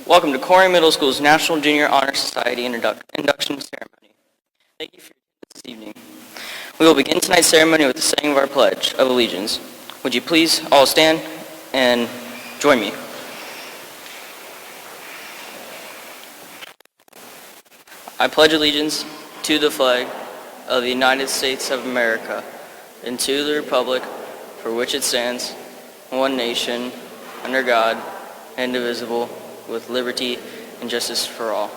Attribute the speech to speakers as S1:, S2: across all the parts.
S1: Welcome to Colerain Middle School's National Junior Honor Society Induction Ceremony. Thank you for your attendance this evening. We will begin tonight's ceremony with the saying of our Pledge of Allegiance. Would you please all stand and join me? I pledge allegiance to the flag of the United States of America and to the republic for which it stands, one nation, under God, indivisible, with liberty and justice for all.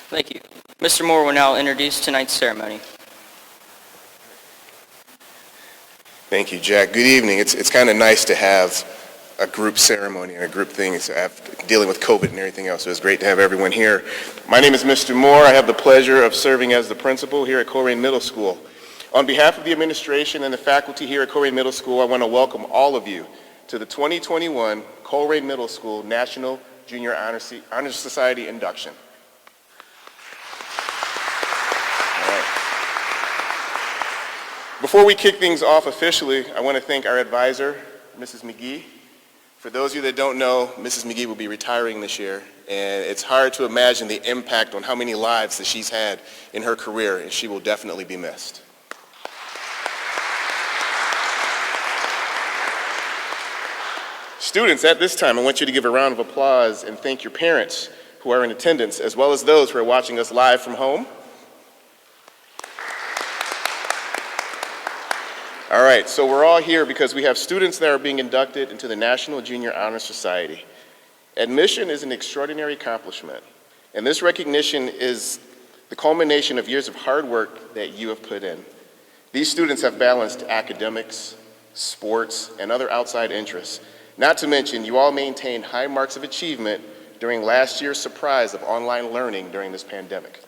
S1: Thank you. Mr. Moore will now introduce tonight's ceremony.
S2: Thank you, Jack. Good evening. It's kind of nice to have a group ceremony and a group thing, dealing with COVID and everything else. So it's great to have everyone here. My name is Mr. Moore. I have the pleasure of serving as the principal here at Colerain Middle School. On behalf of the administration and the faculty here at Colerain Middle School, I want to welcome all of you to the 2021 Colerain Middle School National Junior Honor Society Induction. All right. Before we kick things off officially, I want to thank our advisor, Mrs. McGee. For those of you that don't know, Mrs. McGee will be retiring this year, and it's hard to imagine the impact on how many lives that she's had in her career, and she will definitely be missed. Students, at this time, I want you to give a round of applause and thank your parents who are in attendance, as well as those who are watching us live from home. All right, so we're all here because we have students that are being inducted into the National Junior Honor Society. Admission is an extraordinary accomplishment, and this recognition is the culmination of years of hard work that you have put in. These students have balanced academics, sports, and other outside interests. Not to mention, you all maintained high marks of achievement during last year's surprise of online learning during this pandemic.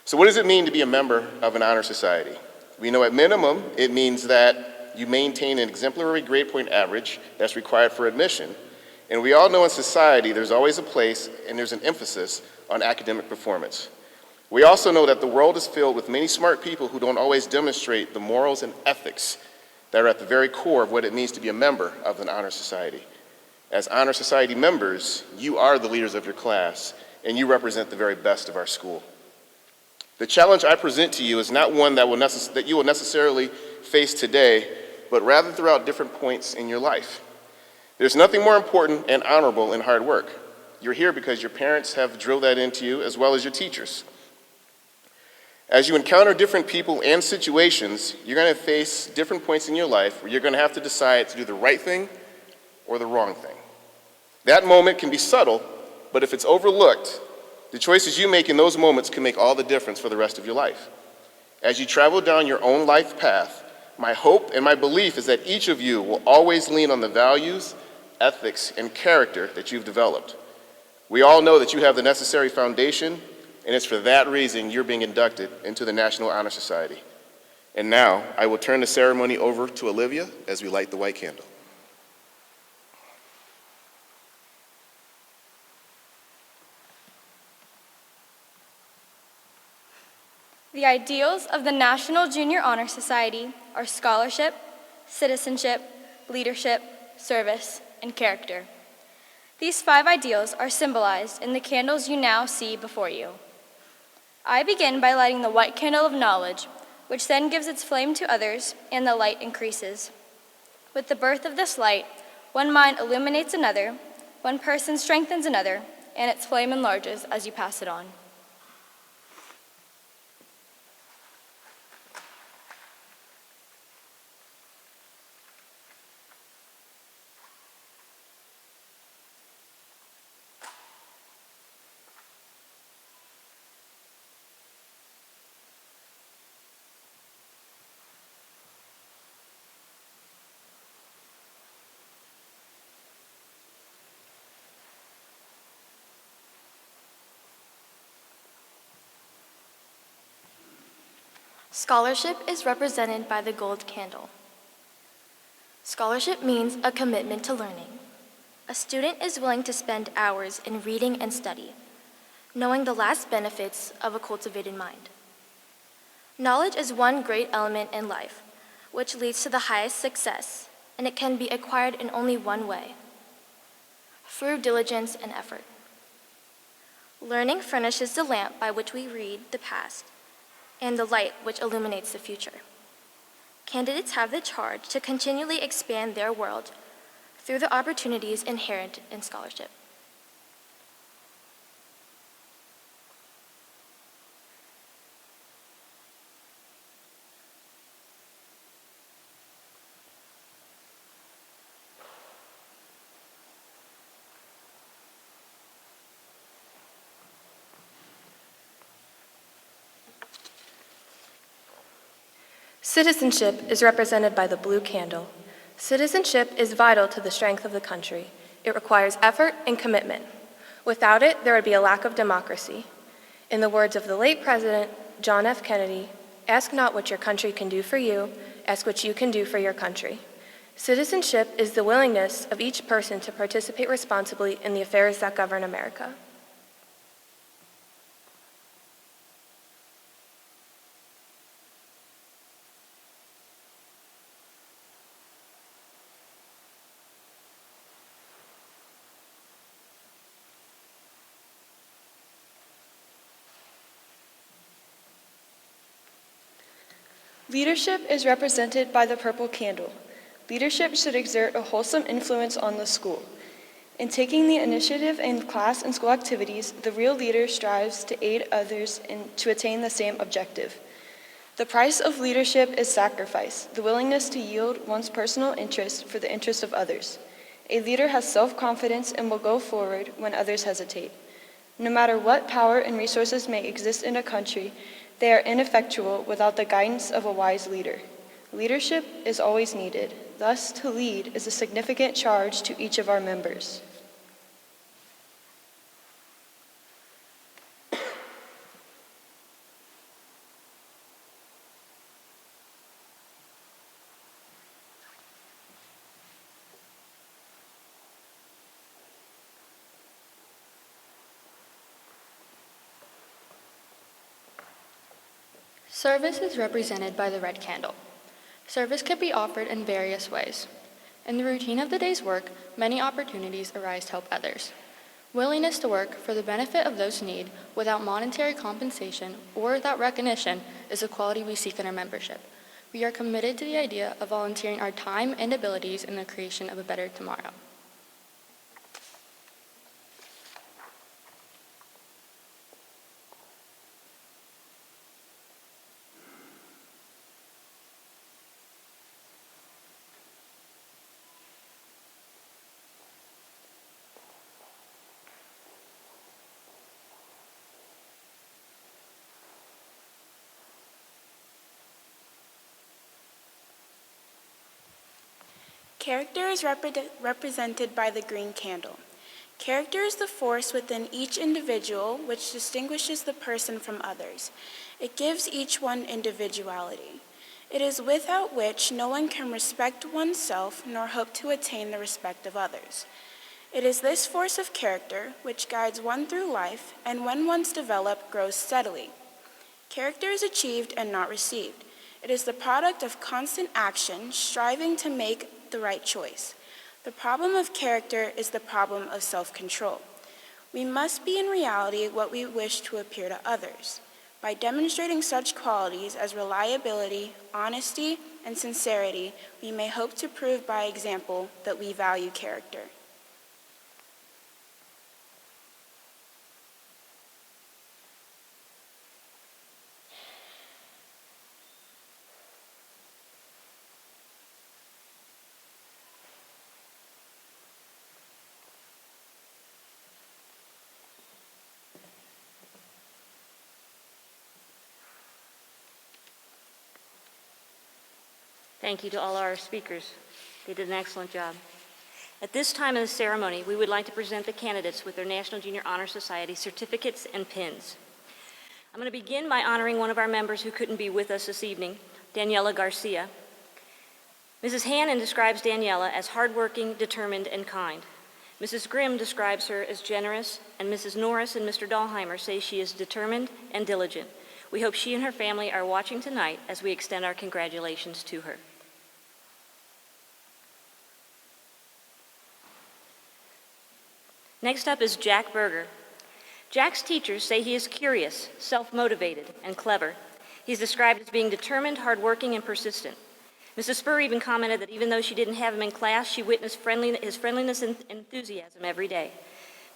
S2: So what does it mean to be a member of an honor society? We know at minimum, it means that you maintain an exemplary grade point average that's required for admission. And we all know in society, there's always a place and there's an emphasis on academic performance. We also know that the world is filled with many smart people who don't always demonstrate the morals and ethics that are at the very core of what it means to be a member of an honor society. As honor society members, you are the leaders of your class, and you represent the very best of our school. The challenge I present to you is not one that you will necessarily face today, but rather throughout different points in your life. There's nothing more important and honorable than hard work. You're here because your parents have drilled that into you, as well as your teachers. As you encounter different people and situations, you're going to face different points in your life where you're going to have to decide to do the right thing or the wrong thing. That moment can be subtle, but if it's overlooked, the choices you make in those moments can make all the difference for the rest of your life. As you travel down your own life path, my hope and my belief is that each of you will always lean on the values, ethics, and character that you've developed. We all know that you have the necessary foundation, and it's for that reason you're being inducted into the National Honor Society. And now, I will turn the ceremony over to Olivia as we light the white candle.
S3: The ideals of the National Junior Honor Society are scholarship, citizenship, leadership, service, and character. These 5 ideals are symbolized in the candles you now see before you. I begin by lighting the white candle of knowledge, which then gives its flame to others, and the light increases. With the birth of this light, one mind illuminates another, one person strengthens another, and its flame enlarges as you pass it on.
S4: Scholarship is represented by the gold candle. Scholarship means a commitment to learning. A student is willing to spend hours in reading and study, knowing the last benefits of a cultivated mind. Knowledge is one great element in life, which leads to the highest success and it can be acquired in only one way: through diligence and effort. Learning furnishes the lamp by which we read the past and the light which illuminates the future. Candidates have the charge to continually expand their world through the opportunities inherent in scholarship.
S5: Citizenship is represented by the blue candle. Citizenship is vital to the strength of the country. It requires effort and commitment. Without it, there would be a lack of democracy. In the words of the late President John F. Kennedy, "Ask not what your country can do for you, ask what you can do for your country." Citizenship is the willingness of each person to participate responsibly in the affairs that govern America.
S6: Leadership is represented by the purple candle. Leadership should exert a wholesome influence on the school. In taking the initiative in class and school activities, the real leader strives to aid others to attain the same objective. The price of leadership is sacrifice, the willingness to yield one's personal interest for the interest of others. A leader has self-confidence and will go forward when others hesitate. No matter what power and resources may exist in a country, they are ineffectual without the guidance of a wise leader. Leadership is always needed. Thus, to lead is a significant charge to each of our members.
S7: Service is represented by the red candle. Service can be offered in various ways. In the routine of the day's work, many opportunities arise to help others. Willingness to work for the benefit of those in need without monetary compensation or without recognition is a quality we seek in our membership. We are committed to the idea of volunteering our time and abilities in the creation of a better tomorrow.
S8: Character is represented by the green candle. Character is the force within each individual which distinguishes the person from others. It gives each one individuality. It is without which no one can respect oneself nor hope to attain the respect of others. It is this force of character which guides one through life and when once developed grows steadily. Character is achieved and not received. It is the product of constant action striving to make the right choice. The problem of character is the problem of self-control. We must be in reality what we wish to appear to others. By demonstrating such qualities as reliability, honesty, and sincerity, we may hope to prove by example that we value character.
S9: Thank you to all our speakers. They did an excellent job. At this time in the ceremony, we would like to present the candidates with their National Junior Honor Society certificates and pins. I'm going to begin by honoring one of our members who couldn't be with us this evening, Daniela Garcia. Mrs. Hannon describes Daniela as hardworking, determined, and kind. Mrs. Grimm describes her as generous, and Mrs. Norris and Mr. Dahlheimer say she is determined and diligent. We hope she and her family are watching tonight as we extend our congratulations to her. Next up is Jack Berger. Jack's teachers say he is curious, self-motivated, and clever. He's described as being determined, hardworking, and persistent. Mrs. Spur even commented that even though she didn't have him in class, she witnessed his friendliness and enthusiasm every day.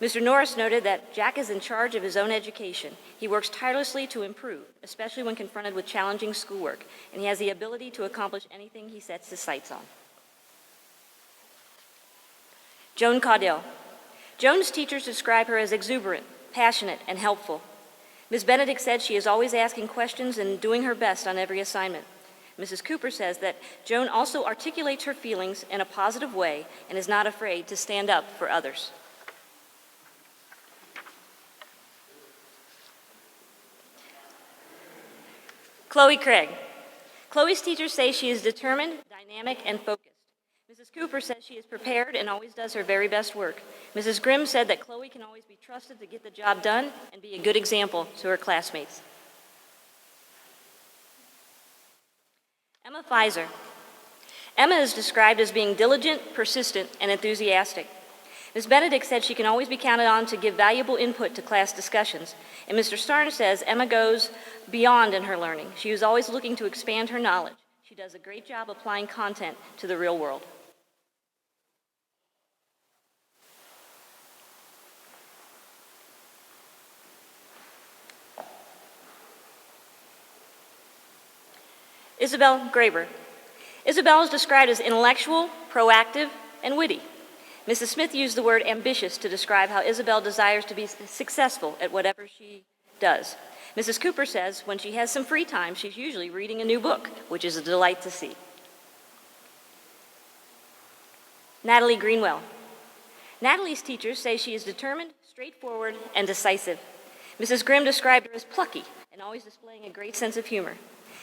S9: Mr. Norris noted that Jack is in charge of his own education. He works tirelessly to improve, especially when confronted with challenging schoolwork, and he has the ability to accomplish anything he sets his sights on. Joan Caudill. Joan's teachers describe her as exuberant, passionate, and helpful. Ms. Benedict said she is always asking questions and doing her best on every assignment. Mrs. Cooper says that Joan also articulates her feelings in a positive way and is not afraid to stand up for others. Chloe Craig. Chloe's teachers say she is determined, dynamic, and focused. Mrs. Cooper says she is prepared and always does her very best work. Mrs. Grimm said that Chloe can always be trusted to get the job done and be a good example to her classmates. Emma Pfizer. Emma is described as being diligent, persistent, and enthusiastic. Ms. Benedict said she can always be counted on to give valuable input to class discussions. And Mr. Starnes says Emma goes beyond in her learning. She is always looking to expand her knowledge. She does a great job applying content to the real world. Isabel Graber. Isabel is described as intellectual, proactive, and witty. Mrs. Smith used the word ambitious to describe how Isabel desires to be successful at whatever she does. Mrs. Cooper says when she has some free time, she's usually reading a new book, which is a delight to see. Natalie Greenwell. Natalie's teachers say she is determined, straightforward, and decisive. Mrs. Grimm described her as plucky and always displaying a great sense of humor.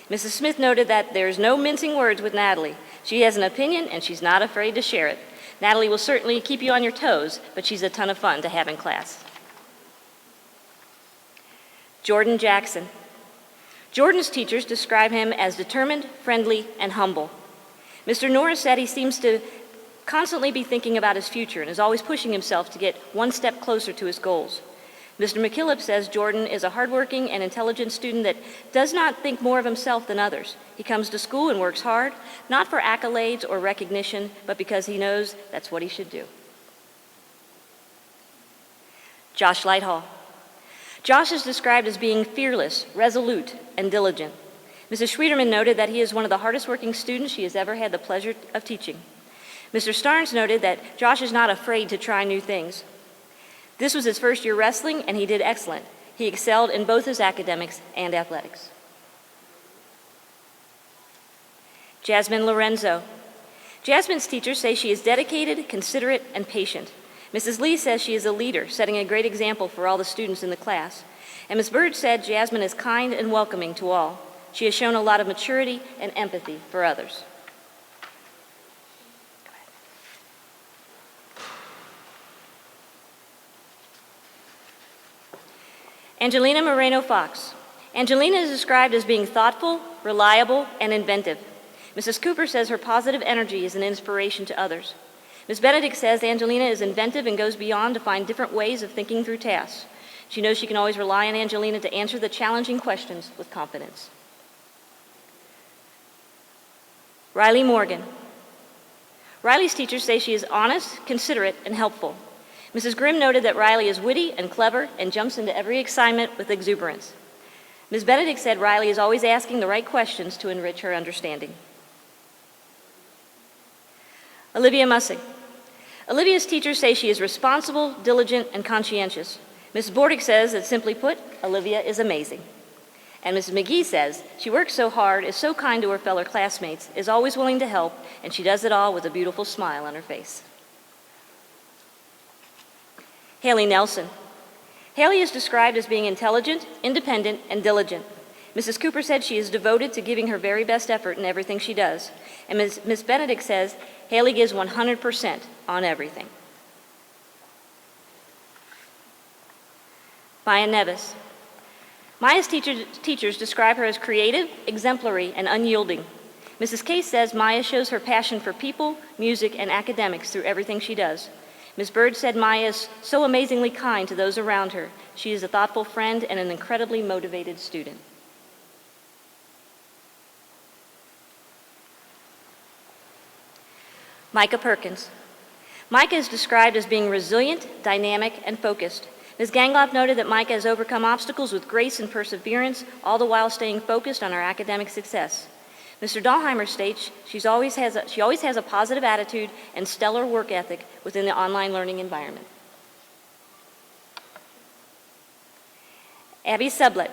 S9: Mrs. Smith noted that there's no mincing words with Natalie. She has an opinion and she's not afraid to share it. Natalie will certainly keep you on your toes, but she's a ton of fun to have in class. Jordan Jackson. Jordan's teachers describe him as determined, friendly, and humble. Mr. Norris said he seems to constantly be thinking about his future and is always pushing himself to get one step closer to his goals. Mr. McKillop says Jordan is a hardworking and intelligent student that does not think more of himself than others. He comes to school and works hard, not for accolades or recognition, but because he knows that's what he should do. Josh Lighthall. Josh is described as being fearless, resolute, and diligent. Mrs. Schwederman noted that he is one of the hardest working students she has ever had the pleasure of teaching. Mr. Starnes noted that Josh is not afraid to try new things. This was his first year wrestling, and he did excellent. He excelled in both his academics and athletics. Jasmine Lorenzo. Jasmine's teachers say she is dedicated, considerate, and patient. Mrs. Lee says she is a leader, setting a great example for all the students in the class. And Ms. Bird said Jasmine is kind and welcoming to all. She has shown a lot of maturity and empathy for others. Angelina Moreno-Fox. Angelina is described as being thoughtful, reliable, and inventive. Mrs. Cooper says her positive energy is an inspiration to others. Ms. Benedict says Angelina is inventive and goes beyond to find different ways of thinking through tasks. She knows she can always rely on Angelina to answer the challenging questions with confidence. Riley Morgan. Riley's teachers say she is honest, considerate, and helpful. Mrs. Grimm noted that Riley is witty and clever and jumps into every assignment with exuberance. Ms. Benedict said Riley is always asking the right questions to enrich her understanding. Olivia Mussig. Olivia's teachers say she is responsible, diligent, and conscientious. Ms. Bordick says that simply put, Olivia is amazing. And Mrs. McGee says she works so hard, is so kind to her fellow classmates, is always willing to help, and she does it all with a beautiful smile on her face. Haley Nelson. Haley is described as being intelligent, independent, and diligent. Mrs. Cooper said she is devoted to giving her very best effort in everything she does. And Ms. Benedict says Haley gives 100% on everything. Maya Nevis. Maya's teachers describe her as creative, exemplary, and unyielding. Mrs. Case says Maya shows her passion for people, music, and academics through everything she does. Ms. Bird said Maya is so amazingly kind to those around her. She is a thoughtful friend and an incredibly motivated student. Micah Perkins. Micah is described as being resilient, dynamic, and focused. Ms. Gangloff noted that Micah has overcome obstacles with grace and perseverance, all the while staying focused on her academic success. Mr. Dahlheimer states she always has a positive attitude and stellar work ethic within the online learning environment. Abby Sublett.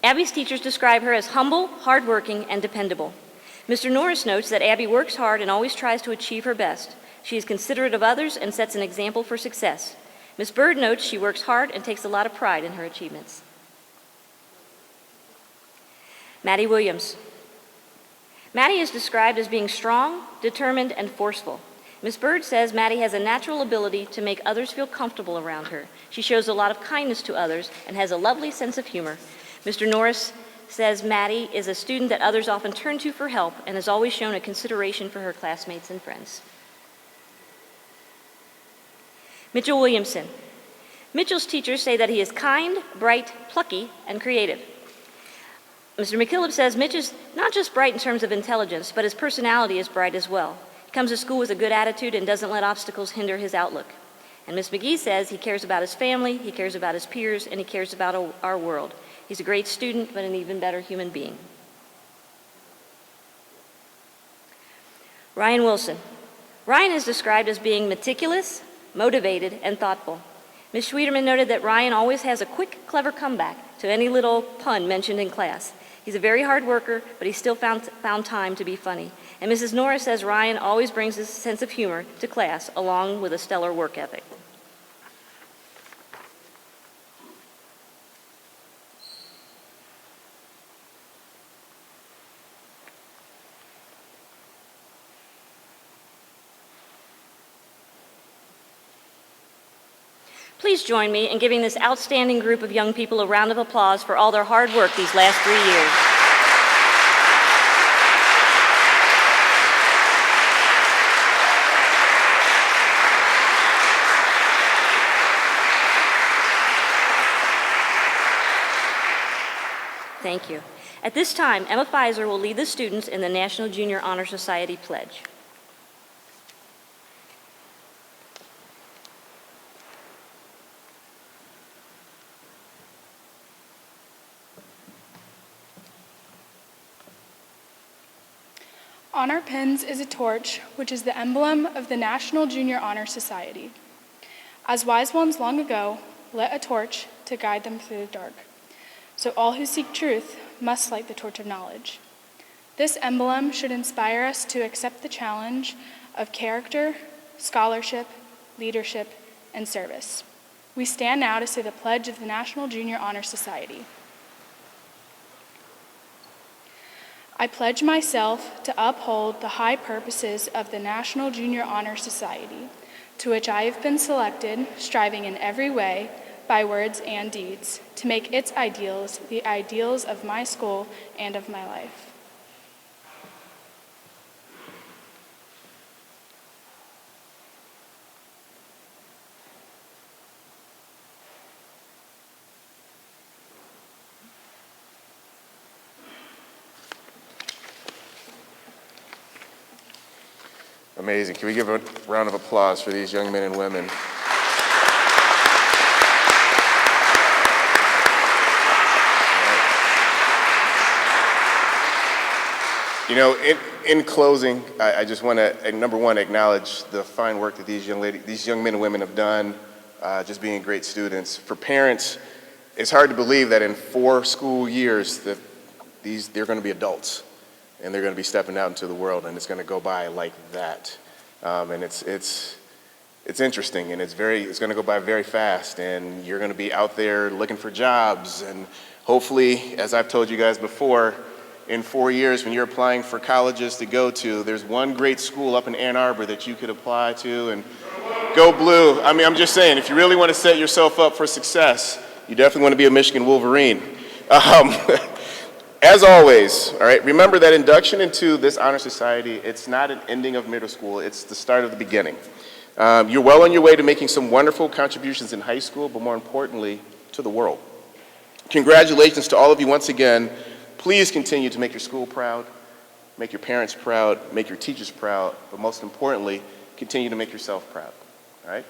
S9: Abby's teachers describe her as humble, hardworking, and dependable. Mr. Norris notes that Abby works hard and always tries to achieve her best. She is considerate of others and sets an example for success. Ms. Bird notes she works hard and takes a lot of pride in her achievements. Maddie Williams. Maddie is described as being strong, determined, and forceful. Ms. Bird says Maddie has a natural ability to make others feel comfortable around her. She shows a lot of kindness to others and has a lovely sense of humor. Mr. Norris says Maddie is a student that others often turn to for help and has always shown a consideration for her classmates and friends. Mitchell Williamson. Mitchell's teachers say that he is kind, bright, plucky, and creative. Mr. McKillop says Mitch is not just bright in terms of intelligence, but his personality is bright as well. He comes to school with a good attitude and doesn't let obstacles hinder his outlook. And Ms. McGee says he cares about his family, he cares about his peers, and he cares about our world. He's a great student, but an even better human being. Ryan Wilson. Ryan is described as being meticulous, motivated, and thoughtful. Ms. Schwederman noted that Ryan always has a quick, clever comeback to any little pun mentioned in class. He's a very hard worker, but he still found time to be funny. And Mrs. Norris says Ryan always brings his sense of humor to class, along with a stellar work ethic. Please join me in giving this outstanding group of young people a round of applause for all their hard work these last 3 years. Thank you. At this time, Emma Pfizer will lead the students in the National Junior Honor Society Pledge.
S10: On our pins is a torch, which is the emblem of the National Junior Honor Society. As wise ones long ago lit a torch to guide them through the dark, so all who seek truth must light the torch of knowledge. This emblem should inspire us to accept the challenge of character, scholarship, leadership, and service. We stand now to say the pledge of the National Junior Honor Society. I pledge myself to uphold the high purposes of the National Junior Honor Society, to which I have been selected, striving in every way, by words and deeds, to make its ideals the ideals of my school and of my life.
S2: Amazing. Can we give a round of applause for these young men and women? You know, in closing, I just want to, number one, acknowledge the fine work that these young men and women have done, just being great students. For parents, it's hard to believe that in 4 school years that they're going to be adults. And they're going to be stepping out into the world, and it's going to go by like that. And it's interesting, and it's going to go by very fast, and you're going to be out there looking for jobs, and hopefully, as I've told you guys before, in 4 years when you're applying for colleges to go to, there's one great school up in Ann Arbor that you could apply to, and go blue. I mean, I'm just saying, if you really want to set yourself up for success, you definitely want to be a Michigan Wolverine. As always, all right, remember that induction into this honor society, it's not an ending of middle school, it's the start of the beginning. You're well on your way to making some wonderful contributions in high school, but more importantly, to the world. Congratulations to all of you once again. Please continue to make your school proud, make your parents proud, make your teachers proud, but most importantly, continue to make yourself proud, all right?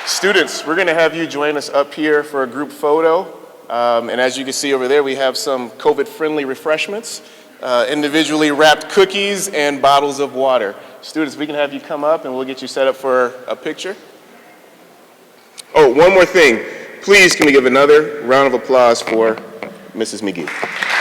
S2: Students, we're going to have you join us up here for a group photo. And as you can see over there, we have some COVID-friendly refreshments, individually wrapped cookies, and bottles of water. Students, we can have you come up and we'll get you set up for a picture. Oh, one more thing. Please, can we give another round of applause for Mrs. McGee?